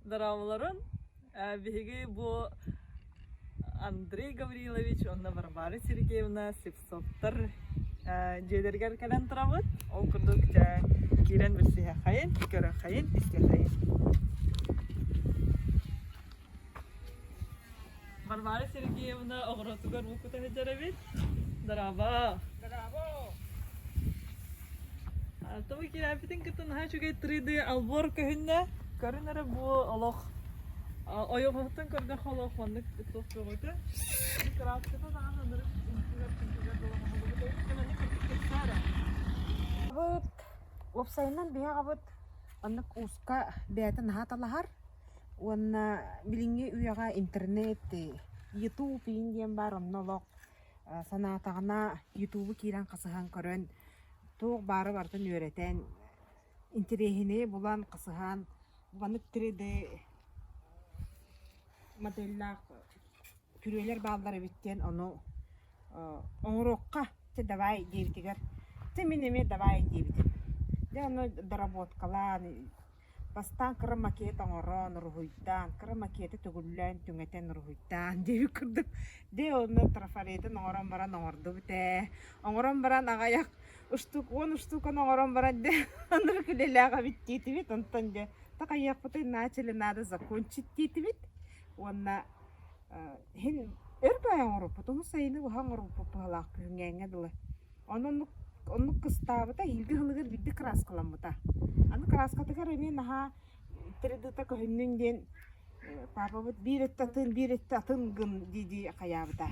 Драмаларын биһиги бу Андрей Гаврилович, онна Варвара Сергеевна Сепсоптар жедергер калан турабыт. Ол курдук кирен бирсиhe хайын, көрө хайын, исте хайын. Варвара Сергеевна огротугар букута хеджарабит. Дараба. Тобы кирапитин кытын хачугай 3D албор көһүннө көрүнөрө бу олох ойоғықтың көрді қолы қондық тұтық жоғыды. Крапсыда даған өндіріп интегер доламағылығы дейін кемені көрдік кексәрі. Абыт, опсайынан бия абыт, аннык уска бәйтін хаталахар, онна билинге уяға интернет, YouTube индиен бар, оннолық санатағына YouTube кирен қасыған көрін, тоқ бары бартын өретен, интерехіне бұлан қасыған, бұғанық 3D моделлар күрелер балдары биттен оны оңырокқа те давай дейбитигер те минеме давай дейбитим де оны доработкалар бастан кыры макет оңорон руйдан кыры макети түгүллен түңетен руйдан дейби кырдым де оны трафаретин оңорон баран оңорду бите оңорон баран агаяк уштук оңорон баран де аныр күлелеага биттетибит онтон де такаяк бутын начали надо закончить детибит. Онна хин эрбай оңоруп, тому сайны ухан оруп палак күнгәңгә диле. Онны кыстабыта илге хылыгыр бидде краскаламыта. Аны краскатыгар эме наха 3D-та көһүннүнден папа бит бир аттын гын диди каябыта.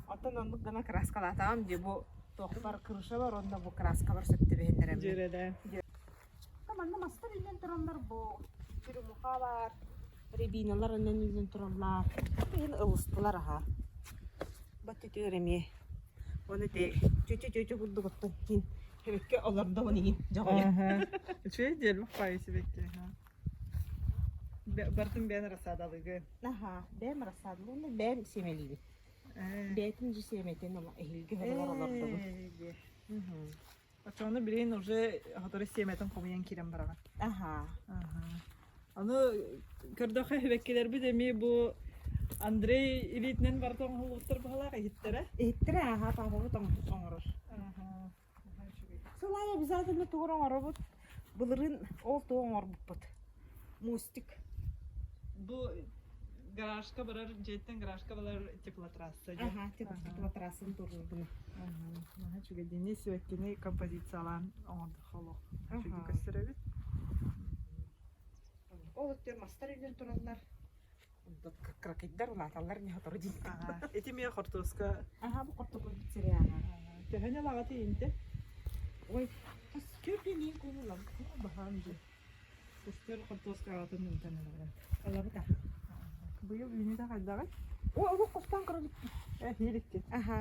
Атын онны гына краскалатам ди бу тохпар кырыша бар, онда бу краска бар сөттү бендерем. Жереде. Таманна мастер илен турандар бу. Бир мухалар ребиналар аннан үйден тұралар. Ең ұлыстылар аға. Бәтті төреме. Оны те чөчө күрді құттың кейін. Хебекке оларды оны ең жағая. Чөй дел мұқпайы себекке. Бартын бән расадалығы. Аха, бәм расадылы. Оны бәм семелейді. Бәтін жі семетен әйілге оларды бұл. Ачаны білейін уже ғатыры семетін қомиян керем бараған. Аха. Аны көрдөкө хебеккелер бит эми бу Андрей Илитнен бартон хулуттар бахалага хиттере. Хиттере аха папа тоңорор. Солай обязательно тоңорор бут. Булырын ол тоңор бут. Мустик. Бу гаражка барар жеттен гаражка барар теплотрасса. Аха, теплотрассын турдуна. Ага, чуга дене сөйткене композициялан онды холо. Чуга көстөрөбүт. Ол өттер мастар үйлен тұралар. Кракеттер ұлаталар не ғатыры дейін. Эти мен қортуызға... Аға, бұл қорты көрді сірі аға. Төхәне лағаты енді? Ой, тас көрден ең көңілім. Бағам жи. Көстер қортуызға ағатын үмтен олағын. Олабы да. Бұйыл үйіне де қайдағы? Ой, ол қоспан қырылып. Хелікке. Аға.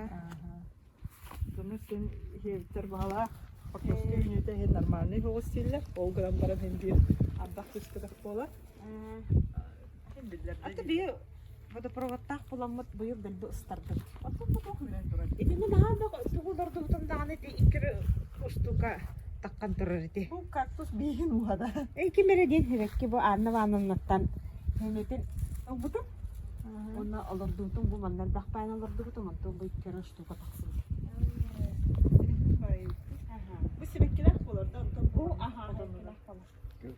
Бұны сен хеліктер бағала. Қортуызға үйіне де хел нормальный бұл стилі. Ол грам барам хендер. Ардақ түскідік бола. Аты бейі водопроводтақ боламыд бұйыл білді ұстарды. Атын бұл оқымен тұрады. Еті мен аға тұғылдарды бұтымдаған еті икірі ұштуға таққан тұрыр еті. Бұл кактус бейін ұғада. Кемереден хебекке бұл анны-аннаттан хеметін бұтым. Оны алырды бұтым бұл мандар бақпайын алырды бұтым. Онтан бұл икірі ұштуға тақсын. Бұл себеккелер боларда. Бұл аға себеккелер болар.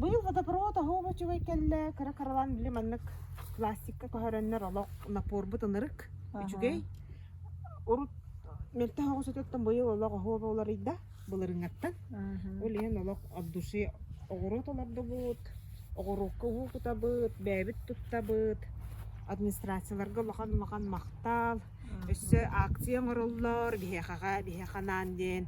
Быйыл водопровод ахуга чугай келле кара-каралан биле маннык пластикка көһөрөннөр олок напор бутынырык үчүгей урут мерте хагы сөтөттөн быйыл олок ахуга болар идда былырыңаттан ол ен олок абдуши огорот оларды бут огорокка уу кутабыт бэбит туттабыт администрацияларга лохан мактал өссө акция ороллор бихеханан ден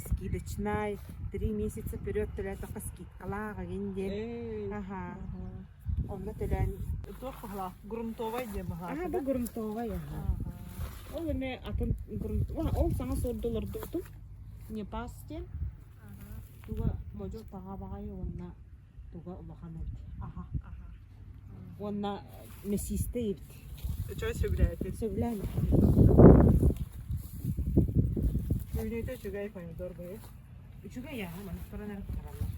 скидочной 3 месяца вперед только скидкалага генден. Ага. Он на телен. Это хла грунтовая дема. Ага, да грунтовая. Ол эме атын грунтовая. Ол саңа $100 дутум. Не пасте. Туга можу тага-багай онна туга улаханат. Ага. Онна месисте ит. Что söyleyeyim? Söyleyeyim. Ünite çugay pomidor boyu. Üçüge ya, manıklarına tutarlar.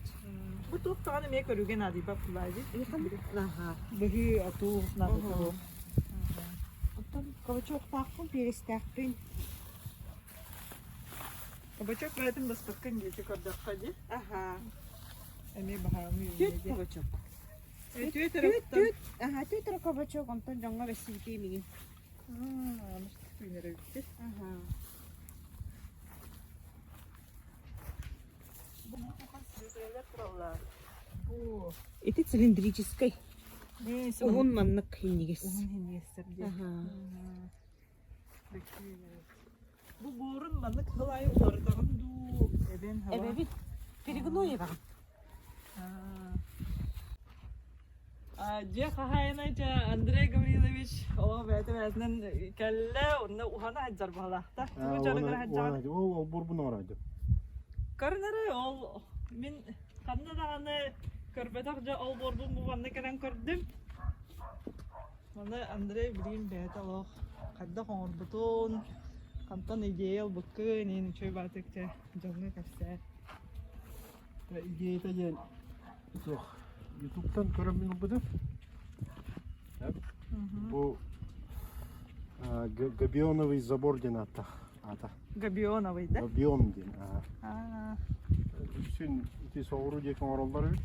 Bu top tane mi körügen adi bak kullaydı. Aha. Behi atu nabu. Ondan kavacok takkın, peris takkın. Kabacak verdim bas bakın geçe kadar hadi. Aha. Emi bahamı. Tüt kavacok. Tüt tüt Tüt. Aha, tüt kavacok. Ondan jonga resipti miyim. Anlaştık günlere bitti. Aha. Bu. Это цилиндрический. Neyse. Огон маннык хиннигес. Onun hindiyesi diye. Aha. Bu borun manlık hılay olardan du. Eben hava. Evet. Перегной вам. Diye kahayana ca Andrei Gavrilovich o beyte veznen kelle onu uhana hacar balahta. Bu canıgara hacar. O burbun oraydı. Karnara ol min kanna da hani körbetak ja ol borbun bu vanna keren gördüm. Bana Andrei bilin beyte o kadda hor buton kantan ideal bıkkı ne çöy batıkça canlı kapsa. İdeyi de gel. Yok. YouTube'dan göremin bu da. Bu Габионовый забор ден ата. Gabionov'y da. Габион ден. Ha. Bütün iki soğuru декен оралдар бит.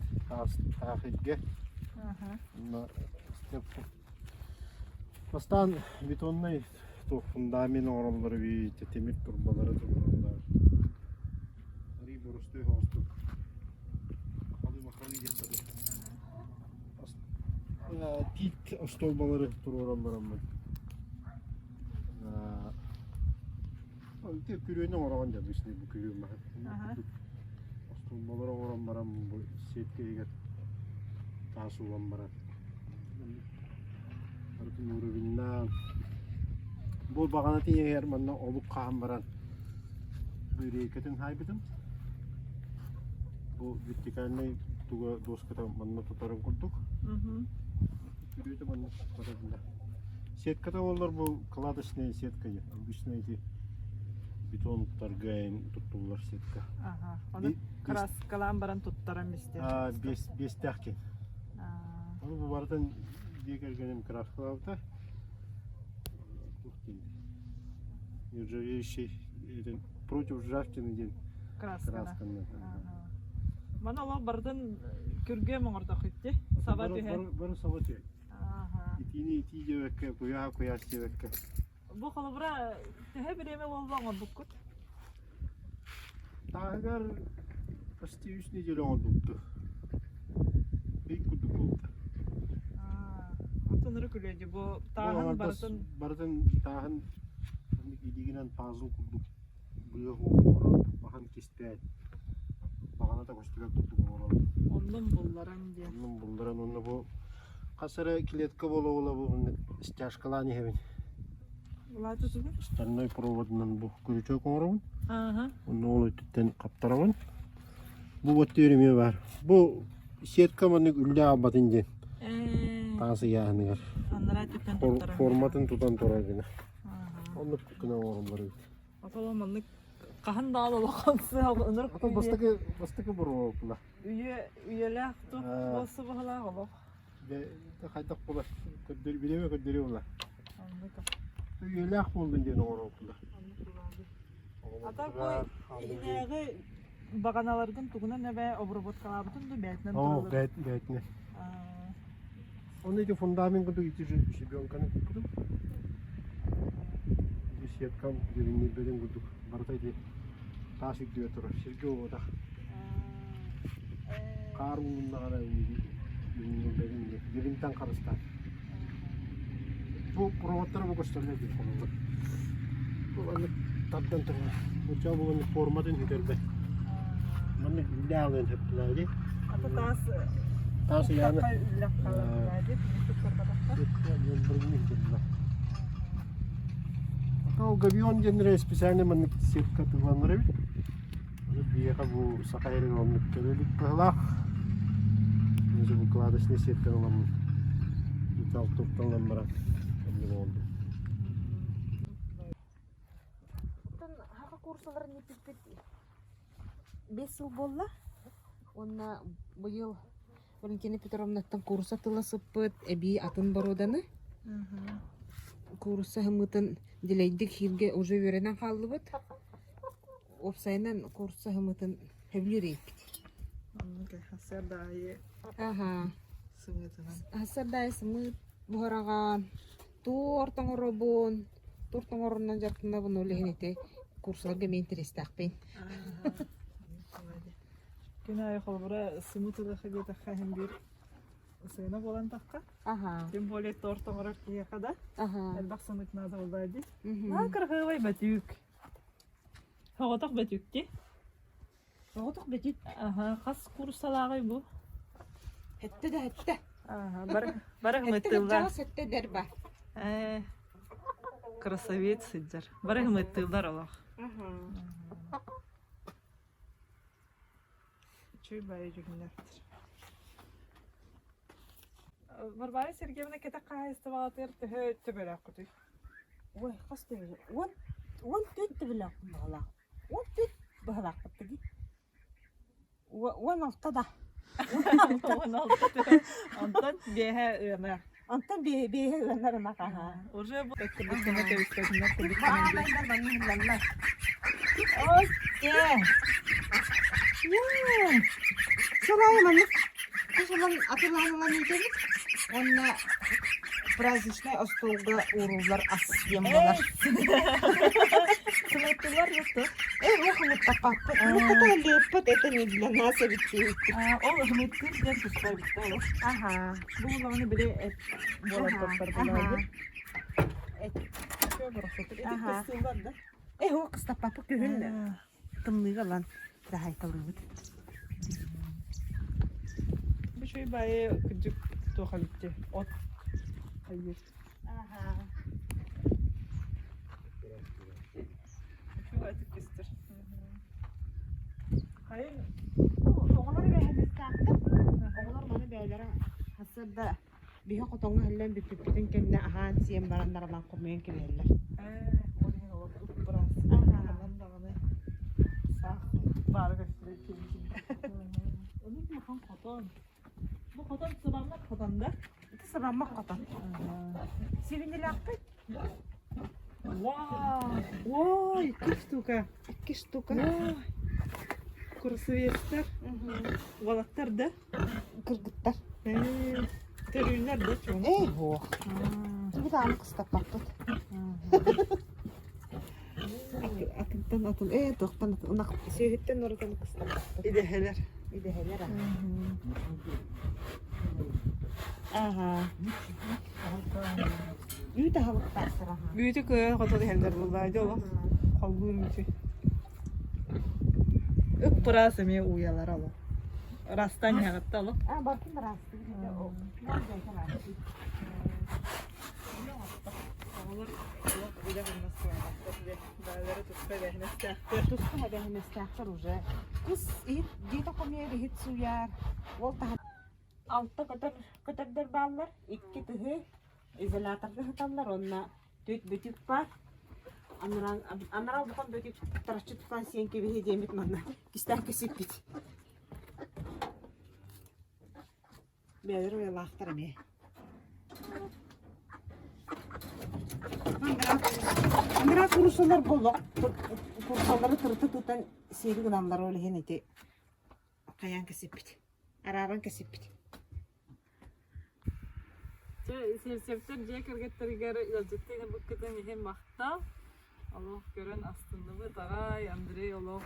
Тахитге. Aha. Бастан бетонный то фундамент оралдар бит, темир турбалары турбалар. Рибор үстэй хостук. Халы махраны жетти. Тит столбалары туроралар аммы. Тек күрөөнө ораган жады ишне бу күрөөн мага. Столбалары оран барам бу сеткеге тасуган барат. Артын уровенна бул багана тиер манна олук каам баран. Бу рекетин хайбытым. Бу вертикальный туга доската манна тутарын курдук. Күрөтө манна тутарында. Сетката олар бу кладочный сетка. Обычный эти бетонлуктар гайын туттулар сетка. Aha. Onu kras kalan baran tuttaran bizde. Бес тахки. Аны бу бардан дегергенем краскалавда. Нержавеющий против ржавчины ден Kraskana. красканы. Mana Allah bardan kürge mağırda gitti. Sabat ühen. Бары сабат ек. Aha. Итини ити жебекке, куяш жебекке. Bu kalıbra tehe bir emel oldu bukut. Тагар почти 3 недель он tuttu. Bir kutu oldu. Atınırı külüydü bu tağın bardan. Bardan tağın gidiğinden fazla kurduk. Bıya hoğura, bakan kestiyat. Bakana da koşturak tuttuk hoğura. Onun bullaran diye. Onun bunların onu bu kasara kiletka bola bu стяжкалани хевин. Ular tutudu. Стальной проводынан bu күрүчөк оңорун. Aha. Onu olu tütten kaptaramın. Bu batırımı var. Bu сетка маны үлле абатын ден. Тасы яһыныр. Anlara tütten tuttaran. Форматын тутан турар гына. Aha. Onu кына оңорлар. Аталыманlık kahan dağlı lokansı alınır. Ата бастыкы бурула. Üyeler tutup bası bağlar olur. Ve кайтак була. Көдөр билеме көдөрү була. Anladım. Üyelek buldun dene oğrukla. Ata bu ineği baganalardan tuğuna ne be obrobot kalabıtın da beytinden Oo, durulur. beytine. Onu iki fundament kudu itici şibiyonkanı kudu. Bir sietkam birini beden kudu. Bartaydı. Taşık diyor tura. Şirke o da. Kar uğrunda kadar birini beden de. Birinten karıstan. Bu provatları bu göstermek bir konuda. Bu anı tattan tura. Bu çabuğun formatın hüderde. Bana ilahlen hep biladi. Ata tas Tası yani. ilah kalabıtaydı. Atau gabion genre spesialnya menit sirka tumanları bir. Dia bu sakayri ngomong kelik pelak. Ini bu kelas ni sirka ngomong. Kita untuk lembaran. Ini ngomong. курсалар не пиппит. 5 жыл болла. Онна быйыл Валентина Петровнаттан курса тыласыппыт, эби атын баруданы. Курса хымытын дилейдик хирге уже веренен халлыбыт. Опсайнан курса хымытын хевлюрейпит. Хасар дайы Ага. сымытынан. Хасардай сымыт буharagан. Туортоңоробун. Туортоңорунан жартында буну лехенете курсаларга мен интерестакпен. Күн ай холбура сымытылыхы гетаха hem bir сыйна болан такка. Ага. Тем более тортоңорор кияқада. Ага. Элбақ сымытына да олдайды. Мгм. Кыргыбай бәтүк. Хаватақ бәтүкте. Оотук бетит. Ага, қас курсалағай бу. Хетте да хетте. Ага, бары Хетте хымыттылдар. жага сетте дерба. Красавец сиджар. Бары хымыттылдар олақ. Ага. Чүй бай жүгінлердір. Варвара Сергеевна кете қайысты бағатыр түхі түбірі құты. Ой, кас дебе. Он төт дебелак бала. Он төт бала кыттыги. Он алтада. Антон беhe ына. Антан бе гынарына каха. Уже бұл кәккілдікіне тәуістәдіңдер Баа күдіктенен байдар банныллар. Ой, Я. Солай маннык. Кашалан атыланылан итебит. Онна праздничный остолга урулар асьем болар. Сымыттылар бұқты. Рухамыт тапаппы. Ну, ката леппет, это не для нас, а ведь Ол хымыттыр дер тұспай бұқты олық. Ага. Бұл лағыны біле әт болат топтар бұлайды. Шо бұрақсатыр. Ага. Әтік кыстылдар да. О, кыстаппапы күгін. Тымныға лан. Да айталыбыт. Бұл шой байы күджік тоға бітті. От қайыр. Ага. Şu artık kıstır. Hayır. Оғылар бәйіміз тақтыр. Оғылар маны бәйлері хасырда биһа котоңга хеллен биппитин кенне ахан сием барандарынан кумуен кебеллер. Oraya alıp biraz. Aha. Ondan da bana sağ var göstereyim. Onun mu kan koton? Bu koton sıvanlar koton da. Ити сабаммак котон. Сивинделе акпыт. Вау! Вау! 2 штука. 2 штука. Вау! Красавецler. Valaklar da. Кыргыттар. Terörler de çok. Ох. Бу да аны кыстаппаппыт. Атынтан атын. Тоқтан атын. Унак сүйгіттен ордан кыстаппаппыт. İdeheler. Идехелер. Ага. Үй да халыктар сыраха. Büyüdü köye koton helder buldaydı oğlum. Kalbim içi. Öp burası mı uyalar oğlum. Rastan yanattı oğlum. А, баркын расты. О, маңдайга расты. Olur. Olur. Bir de bunu nasıl yapacağız? Dağları tutsa behneste. Тусқа бәһеместәктер уже. Кыз ит диета комия бихит суяр. Ол та алты көтөрдөр баллар, 2 тыгы изоляторды хаталар, онна төт бүтүк бар. Анарал бутан бүтүк тарачы туткан сенке бихи демит манна. Кистер кесип бит. Бәдер уялахтар ме. Андыра курусалар болдық. Курусалары тұрты тұтан сейді ғынамдар олеген еті қаян кесіп бит. Арабан кесіп бит. Sersepter cekergetleri geri yazıktığını bu kıtın hem makta. Allah gören aslında bu taray Andrei Allah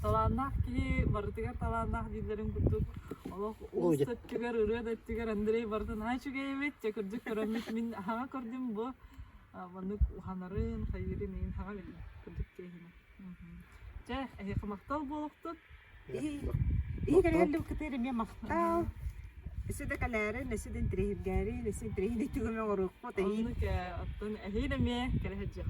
talannak ki barıtıgar talannak dillerin kutuk. Allah ustat tüger ürüyor da tüger Andrei barıtın hay şu evet çekircik görenmiş min hanga gördüm bu. Bandık uhanarın hayırın in hanga bir kırdık kehine. Ceh maktal boluktuk. İyi geldi bu kıtırım ya maktal. Nesi de kalari, nesi de intrihib gari, nesi intrihib de tügüme oruk. Onu ki attın ehine mi kere hecek.